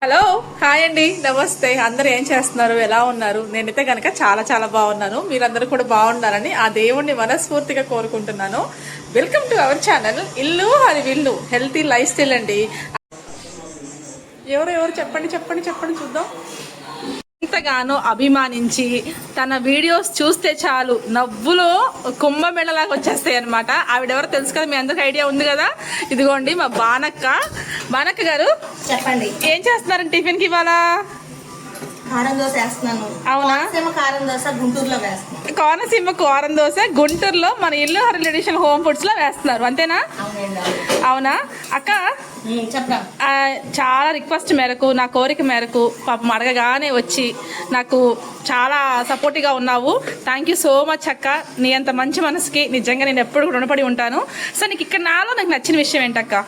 Hello hi అండి నమస్తే అందరూ ఏం చేస్తున్నారు ఎలా ఉన్నారు నేనైతే గనక చాలా చాలా బాగున్నాను మీరందరూ కూడా బాగున్నారని ఆ దేవుణ్ణి మనస్ఫూర్తిగా కోరుకుంటున్నాను వెల్కమ్ టు అవర్ ఛానల్ ఇల్లు హరివిల్లు హెల్తీ లైఫ్ స్టైల్ అండి ఎవరు చెప్పండి చెప్పండి చెప్పండి చూద్దాం ఎంతగానో అభిమానించి తన వీడియోస్ చూస్తే చాలు నవ్వులో కుంభమేళలాగా వచ్చేస్తాయి అనమాట ఆవిడెవరో తెలుసు కదా మీ అందరికి ఐడియా ఉంది కదా ఇదిగోండి మా బానక్క గారు చెప్పండి ఏం చేస్తున్నారండి టిఫిన్ కి ఇవాళ కారం దోశ వేస్తున్నాను. అవునా కారం దోశ గుంటూరులో వేస్తున్నాను. కోనసీమ కారం దోశ గుంటూరులో మన ఇల్లు హరిల్ ఎడిషన్ హోమ్ ఫుడ్స్ లో వేస్తున్నారు అంతేనా? అవునా అక్క చెప్పరా చాలా రిక్వెస్ట్ మేరకు నా కోరిక మేరకు పాపం అడగగానే వచ్చి నాకు చాలా సపోర్టివ్గా ఉన్నావు. థ్యాంక్ యూ సో మచ్ అక్క. నీ అంత మంచి మనసుకి నిజంగా నేను ఎప్పుడు రుణపడి ఉంటాను. సో నీకు ఇక్కడ నాకు నచ్చిన విషయం ఏంటక్క?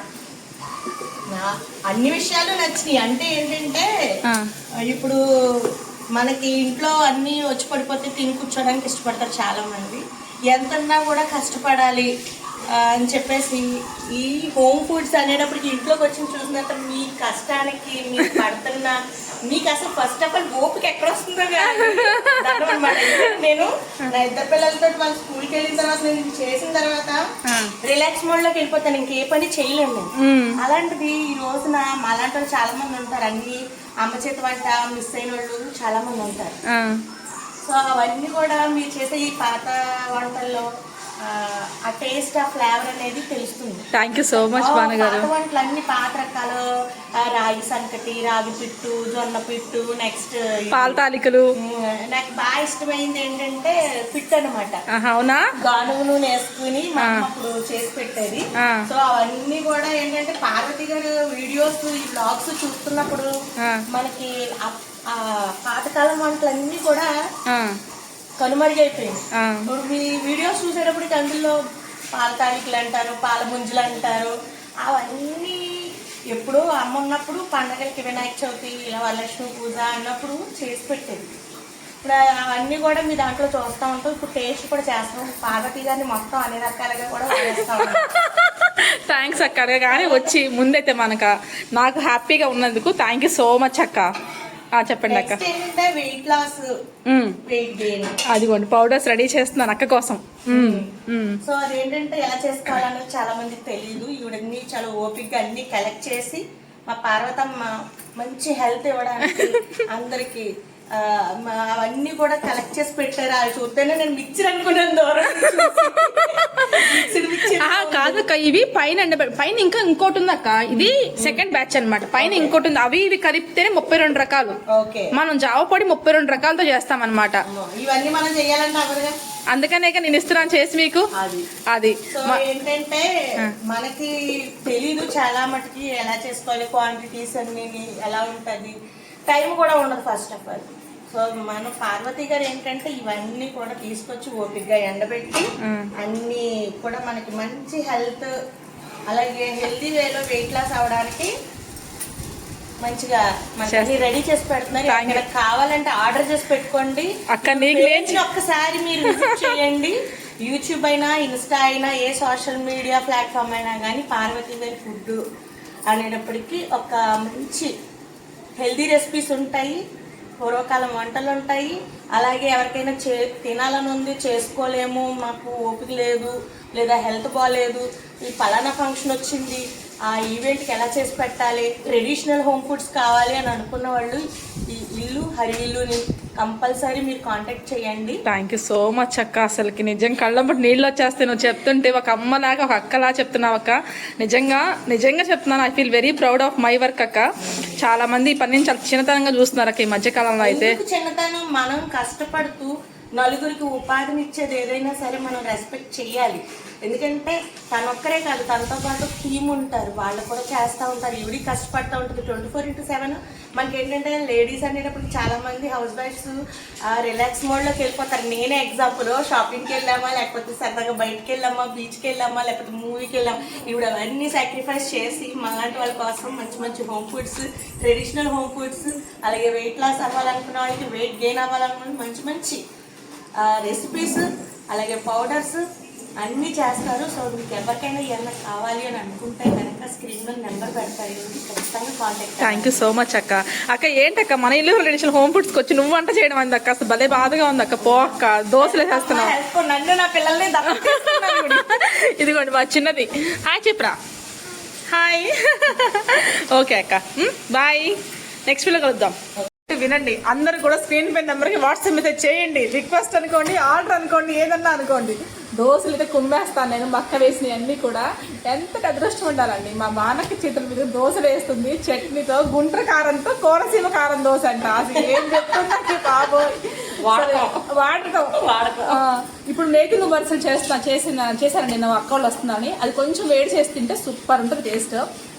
అన్ని విషయాలు నచ్చినాయి. అంటే ఏంటంటే ఇప్పుడు మనకి ఇంట్లో అన్ని వచ్చి పడిపోతే తిని కూర్చోడానికి ఇష్టపడతారు చాలా మంది. ఎంతన్నా కూడా కష్టపడాలి అని చెప్పేసి ఈ హోమ్ ఫుడ్స్ అనేటప్పటికి ఇంట్లోకి వచ్చి చూసిన తర్వాత మీ కష్టానికి మీరు పడుతున్న మీకు అసలు ఫస్ట్ ఆఫ్ ఆల్ ఓపిక ఎక్కడ వస్తుందో అనమాట. నేను నా ఇద్దరు పిల్లలతో వాళ్ళ స్కూల్కి వెళ్ళిన తర్వాత నేను చేసిన తర్వాత రిలాక్స్ మోడ్ లోకి వెళ్ళిపోతాను. ఇంకే పని చేయలేము. అలాంటిది ఈ రోజున మాలాంటి వాళ్ళు చాలా మంది ఉంటారు. అన్ని అమ్మ చేతి వంట మిస్ అయిన వాళ్ళు చాలా మంది ఉంటారు. సో అవన్నీ కూడా మీరు చేసే ఈ పాత వంటల్లో ఆ టేస్ట్ ఆ ఫ్లేవర్ అనేది తెలుస్తుంది. థ్యాంక్ యూ సో మచ్ బానగారు. పాత వంటలు అన్ని పాత రకాలు రాగి సంకటి, రాగి పిట్టు, జొన్న పిట్టు, నెక్స్ట్ పాల తాలికలు. నాకు బాగా ఇష్టమైంది ఏంటంటే పిట్టు అనమాట. అవునా గానుగు నూనె వేసుకుని అప్పుడు చేసి పెట్టేది. సో అవన్నీ కూడా ఏంటంటే పార్వతి గారు వీడియోస్ ఈ బ్లాగ్స్ చూస్తున్నప్పుడు మనకి ఆ పాతకాలం వంటలన్నీ కూడా కనుమరుగైపోయింది. ఇప్పుడు మీ వీడియోస్ చూసేటప్పటికి అందులో పాల తాలికలు అంటారు, పాల ముంజులు అంటారు. అవన్నీ ఎప్పుడో అమ్మ ఉన్నప్పుడు పండగలకి వినాయక చవితి ఇలా వరలక్ష్మి పూజ అన్నప్పుడు చేసి పెట్టేది. ఇప్పుడు అవన్నీ కూడా మీ దాంట్లో చూస్తూ ఉంటాం. ఇప్పుడు టేస్ట్ కూడా చేస్తాం. పార్వతి గారిని మొత్తం అన్ని రకాలుగా కూడా చేస్తాం. థ్యాంక్స్ అక్క. అడగగానే వచ్చి ముందైతే నాకు హ్యాపీగా ఉన్నందుకు థ్యాంక్ యూ సో మచ్ అక్క. చెప్పండి అక్క. వెయిట్ లాస్, వెయిట్ గెయిన్, అదిగోండి పౌడర్స్ రెడీ చేస్తున్నాను అక్క కోసం. సో అదేంటంటే ఎలా చేసుకోవాలనేది చాలా మందికి తెలియదు. ఇవన్నీ చాలా ఓపిక్ గా అన్ని కలెక్ట్ చేసి మా పార్వతమ్మ మంచి హెల్త్ ఇవ్వడానికి అందరికి అవన్నీ కూడా కలెక్ట్ చేసి పెట్టారు. అది చూస్తేనే నేను మిక్చర్ అనుకున్నాను దూరం. కాదు అక్క, ఇవి పైన ఇంకా ఇంకోటి ఉంది అక్క. ఇది సెకండ్ బ్యాచ్ అనమాట. పైన ఇంకోటి ఉంది. అవి ఇవి కలిపితేనే 32 రకాలు. మనం జావ పొడి 32 రకాలతో చేస్తాం అనమాట. ఇవన్నీ మనం చేయాలంటే అందుకనే నేను ఇస్తున్నాను చేసి మీకు. అది ఏంటంటే మనకి తెలీదు చాలా మటుకి ఎలా చేసుకోవాలి, క్వాంటిటీస్ అన్ని ఎలా ఉంటది, టైం కూడా ఉండదు ఫస్ట్ ఆఫ్ ఆల్. సో మన పార్వతి గారు ఏంటంటే ఇవన్నీ కూడా తీసుకొచ్చి ఓపికగా ఎండబెట్టి అన్ని కూడా మనకి మంచి హెల్త్, అలాగే హెల్తీ వేలో వెయిట్ లాస్ అవడానికి మంచిగా మనకి రెడీ చేసి పెడుతున్నారు. కావాలంటే ఆర్డర్ చేసి పెట్టుకోండి. ఒక్కసారి మీరు విజిట్ చేయండి. యూట్యూబ్ అయినా, ఇన్స్టా అయినా, ఏ సోషల్ మీడియా ప్లాట్ఫామ్ అయినా కానీ పార్వతి గారి ఫుడ్ అనేటప్పటికీ ఒక మంచి హెల్దీ రెసిపీస్ ఉంటాయి, పూర్వకాలం వంటలు ఉంటాయి. అలాగే ఎవరికైనా తినాలని ఉంది, చేసుకోలేము, మాకు ఓపిక లేదు, లేదా హెల్త్ బాగాలేదు, ఈ పలానా ఫంక్షన్ వచ్చింది, ఆ ఈవెంట్కి ఎలా చేసి పెట్టాలి, ట్రెడిషనల్ హోమ్ ఫుడ్స్ కావాలి అని అనుకున్న వాళ్ళు ఈ ఇల్లు హరివిల్లుని కంపల్సరీ మీరు కాంటాక్ట్ చేయండి. థ్యాంక్ యూ సో మచ్ అక్క. అసలుకి నిజం కళ్ళంబట్టి నీళ్ళు వచ్చేస్తే నువ్వు చెప్తుంటే ఒక అమ్మలాగా ఒక అక్కలా చెప్తున్నావు అక్క. నిజంగా చెప్తున్నాను. I feel very proud of my work అక్క. చాలా మంది ఈ పని నుంచి చాలా చిన్నతనంగా చూస్తున్నారు అక్క ఈ మధ్యకాలంలో. అయితే చిన్నతనం మనం కష్టపడుతూ నలుగురికి ఉపాధినిచ్చేది ఏదైనా సరే మనం రెస్పెక్ట్ చేయాలి. ఎందుకంటే తనొక్కరే కాదు, తనతో పాటు టీమ్ ఉంటారు, వాళ్ళు కూడా చేస్తూ ఉంటారు. ఇవిడి కష్టపడుతూ ఉంటుంది 24/7. మనకి ఏంటంటే లేడీస్ అనేటప్పుడు చాలా మంది హౌస్ వైఫ్స్ రిలాక్స్ మోడ్లోకి వెళ్ళిపోతారు. నేనే ఎగ్జాంపుల్. షాపింగ్కి వెళ్ళామా, లేకపోతే సరదాగా బయటకు వెళ్ళామా, బీచ్కి వెళ్ళామా, లేకపోతే మూవీకి వెళ్ళామా, ఇవి అవన్నీ సాక్రిఫైస్ చేసి మనలాంటి వాళ్ళ కోసం మంచి మంచి home foods, traditional home foods, అలాగే వెయిట్ లాస్ అవ్వాలనుకున్న వాళ్ళకి, వెయిట్ గెయిన్ అవ్వాలనుకున్న మంచి మంచి రెసిపీస్, అలాగే పౌడర్స్, అన్ని చేస్తారు. సో మీకు ఎవరికైనా ఏమైనా కావాలి అని అనుకుంటే కనుక స్క్రీన్ మీద నెంబర్ పెడతారు, ఖచ్చితంగా contact. Thank you so much అక్క. అక్క ఏంటక్క మన ఇల్లు ట్రెడిషనల్ హోమ్ ఫుడ్స్కి వచ్చి నువ్వు వంట చేయడం అంది అక్క, అసలు భలే బాధగా ఉంది అక్క. పో అక్క, దోశలు వేసేస్తున్నావు. నన్ను నా పిల్లల్ని ఇదిగోండి మా చిన్నది. హాయ్ చెప్పరా. హాయ్. ఓకే అక్క, బాయ్. నెక్స్ట్ వీడియో కలుద్దాం. వినండి, అందరూ కూడా స్క్రీన్ పై నెంబర్కి వాట్సాప్ మెసేజ్ చేయండి. రిక్వెస్ట్ అనుకోండి, ఆర్డర్ అనుకోండి, ఏదన్నా అనుకోండి. దోశలు అయితే కుమ్మేస్తాను నేను, మక్క వేసినవి అన్నీ కూడా. ఎంత అదృష్టం ఉండాలండి. మా బానకి చేతుల మీద దోశలు వేస్తుంది, చట్నీతో, గుంట్ర కారంతో, కోనసీమ కారం దోశ అంట. అసలు ఏం చెప్తున్నా బాబోయ్, వాడటం. ఇప్పుడు నేతి నువ్వు చేశాను నేను, అక్క వాళ్ళు వస్తున్నాను. అది కొంచెం వేడి చేసి తింటే సూపర్ ఉంటుంది టేస్ట్.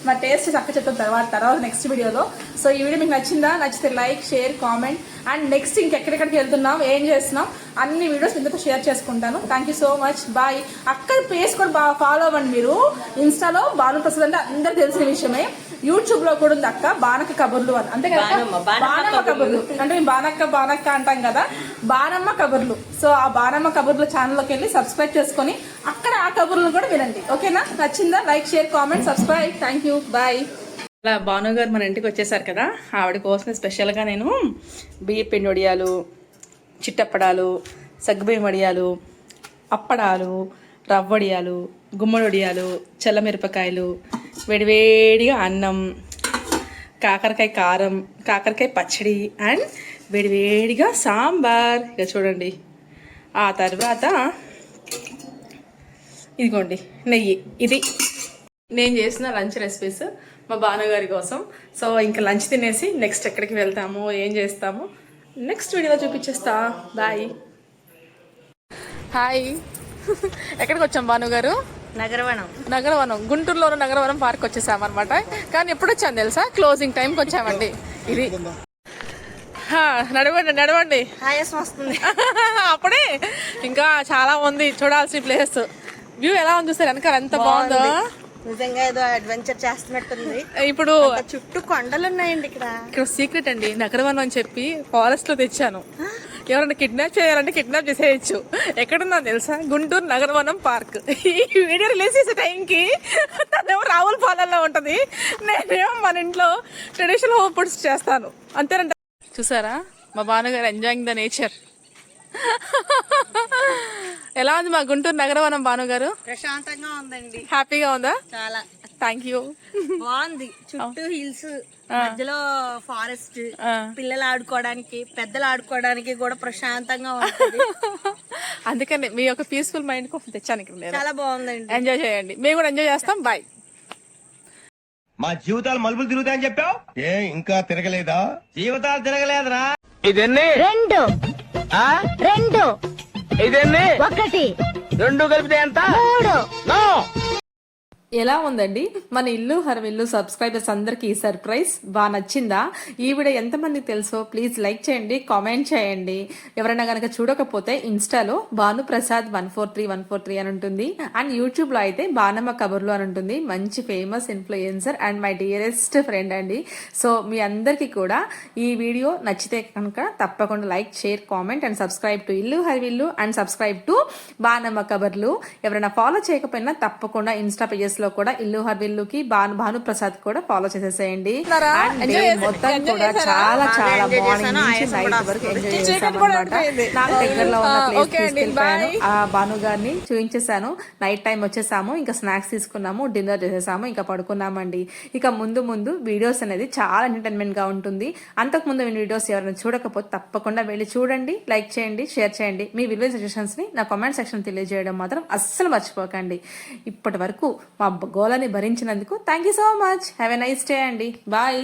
నా టేస్ట్ చక్క చెప్తాను తర్వాత నెక్స్ట్ వీడియోలో. సో ఈ వీడియో మీకు నచ్చిందా? నచ్చితే like, share, comment. And next ఇంకెక్కడికి వెళ్తున్నాం, ఏం చేస్తున్నాం, అన్ని వీడియోస్ మీతో షేర్ చేసుకుంటాను. Thank you so much, bye. అక్కడ పేజ్ కూడా బాగా ఫాలో అవ్వండి మీరు. ఇన్స్టాలో భానుప్రసాద్ అంటే అందరు తెలిసిన విషయమే. యూట్యూబ్ లో కూడా ఉంది అక్క, బానక్క కబుర్లు అని. అంతే కదా, బానమ్మ కబుర్లు అంటే మేము బానక్క అంటాం కదా, బానమ్మ కబుర్లు. సో ఆ బానమ్మ కబుర్లు ఛానల్లోకి వెళ్ళి సబ్స్క్రైబ్ చేసుకొని అక్కడ ఆ కబుర్లు కూడా వినండి. ఓకేనా? నచ్చిందా? Like, share, comment, subscribe. Thank you, bye. అలా భాను గారు మన ఇంటికి వచ్చేసారు కదా, ఆవిడ కోసం స్పెషల్గా నేను బియ్య పిండి వడియాలు, చిట్టప్పడాలు, సగ్గుబియ్యం వడియాలు, అప్పడాలు, రవ్వ వడియాలు, గుమ్మడి వడియాలు, చల్లమిరపకాయలు, వేడివేడిగా అన్నం, కాకరకాయ కారం, కాకరకాయ పచ్చడి అండ్ వేడివేడిగా సాంబార్. ఇక చూడండి. ఆ తర్వాత ఇదిగోండి నెయ్యి. ఇది నేను చేసిన లంచ్ రెసిపీస్ మా భానుగారి కోసం. సో ఇంకా లంచ్ తినేసి నెక్స్ట్ ఎక్కడికి వెళ్తాము, ఏం చేస్తాము నెక్స్ట్ వీడియోలో చూపించేస్తా. బాయ్. హాయ్. ఎక్కడికి వచ్చాం భానుగారు? నగరవనం. గుంటూరులోని నగరవనం పార్క్ వచ్చేసాం అనమాట. కానీ ఎప్పుడు వచ్చాను తెలుసా? క్లోజింగ్ టైంకి వచ్చామండి. ఇది నడవండి. వస్తుంది. అప్పుడే ఇంకా చాలా ఉంది చూడాల్సిన ప్లేస్. వ్యూ ఎలా ఉంది చూస్తారు వెనకాల, ఎంత బాగుందో. నిజంగా ఏదో అడ్వెంచర్ చేస్తున్నట్టుంది. ఇప్పుడు చుట్టూ కొండలు ఉన్నాయండి. ఇక్కడ సీక్రెట్ అండి, నగరవనం అని చెప్పి ఫారెస్ట్ లో తెచ్చాను. ఎవరైనా కిడ్నాప్ చేయాలంటే కిడ్నాప్ చేసేయచ్చు. ఎక్కడున్నా తెలుసా? గుంటూరు నగరవనం పార్క్. ఈ వీడియో రిలీజ్ చేసే టైంకి తనేమో రావులపాలెంలో ఉంటుంది, నేనేమో మన ఇంట్లో ట్రెడిషనల్ హోమ్ ఫుడ్స్ చేస్తాను. అంతేనంట. చూసారా మా భానుగారు ఎంజాయింగ్ ద నేచర్. ఎలా ఉంది మా గుంటూరు నగరవనం భానుగారు? ప్రశాంతంగా ఉందండి. హ్యాపీగా ఉందా? చాలా. Thank you. బాగుంది. చుట్టూ హిల్స్, మధ్యలో ఫారెస్ట్, పిల్లలు ఆడుకోవడానికి, పెద్దలు ఆడుకోవడానికి కూడా ప్రశాంతంగా ఉంటుంది. అందుకని మీ యొక్క పీస్ఫుల్ మైండ్ కోసం తెచ్చాను ఇక్కడ. చాలా బాగుందండి. ఎంజాయ్ చేయండి, మేము కూడా ఎంజాయ్ చేస్తాం. బాయ్. మా జీవితాలు మలుపులు తిరుగుతాయని చెప్పావు, ఇంకా తిరగలేదా? జీవితాలు తిరగలేదురా. ఇదెన్ని? రెండు. ఇదెన్ని? ఒకటి. రెండు కలిపితే ఎంత? మూడు. నో. ఎలా ఉందండి మన ఇల్లు హరవిల్లు సబ్స్క్రైబర్స్ అందరికి సర్ప్రైజ్? బాగా నచ్చిందా? ఈ వీడియో ఎంతమందికి తెలుసో ప్లీజ్ లైక్ చేయండి, కామెంట్ చేయండి. ఎవరైనా కనుక చూడకపోతే ఇన్స్టాలో భానుప్రసాద్ 143 అని ఉంటుంది. అండ్ యూట్యూబ్ లో అయితే బానమ్మ కబుర్లు అని ఉంటుంది. మంచి famous influencer and my dearest friend అండి. సో మీ అందరికి కూడా ఈ వీడియో నచ్చితే కనుక తప్పకుండా like, share, comment and subscribe to ఇల్లు హరవిల్లు అండ్ సబ్స్క్రైబ్ టు బానమ్మ కబుర్లు. ఎవరైనా ఫాలో చేయకపోయినా తప్పకుండా ఇన్స్టా పేజెస్ లో కూడా ఇల్లు హర్విల్లుకి భానుప్రసాద్ కూడా ఫాలో చేసేసేయండి. మొత్తం కూడా చాలా చాలా మార్నింగ్ నుంచి నైట్ వరకు ఎంజాయ్ చేసామన్నమాట. నాకు దగ్గరలో ఉన్న ప్లేస్ తీసుకెళ్ళిపోయాను, ఆ భాను గారిని చూపించేసాను. నైట్ టైం వచ్చేసాము, ఇంకా స్నాక్స్ తీసుకున్నాము, డిన్నర్ చేసేసాము, ఇంకా పడుకున్నామండి. ఇక ముందు ముందు వీడియోస్ అనేది చాలా ఎంటర్టైన్మెంట్ గా ఉంటుంది. అంతకు ముందు వీడియోస్ ఎవరైనా చూడకపోతే తప్పకుండా వెళ్ళి చూడండి, లైక్ చేయండి, షేర్ చేయండి. మీ విలువైన సజెషన్స్ ని నా కామెంట్ సెక్షన్ తెలియజేయడం మాత్రం అస్సలు మర్చిపోకండి. ఇప్పటి వరకు మా గోలని భరించినందుకు thank you so much. Have a nice day అండి. బాయ్.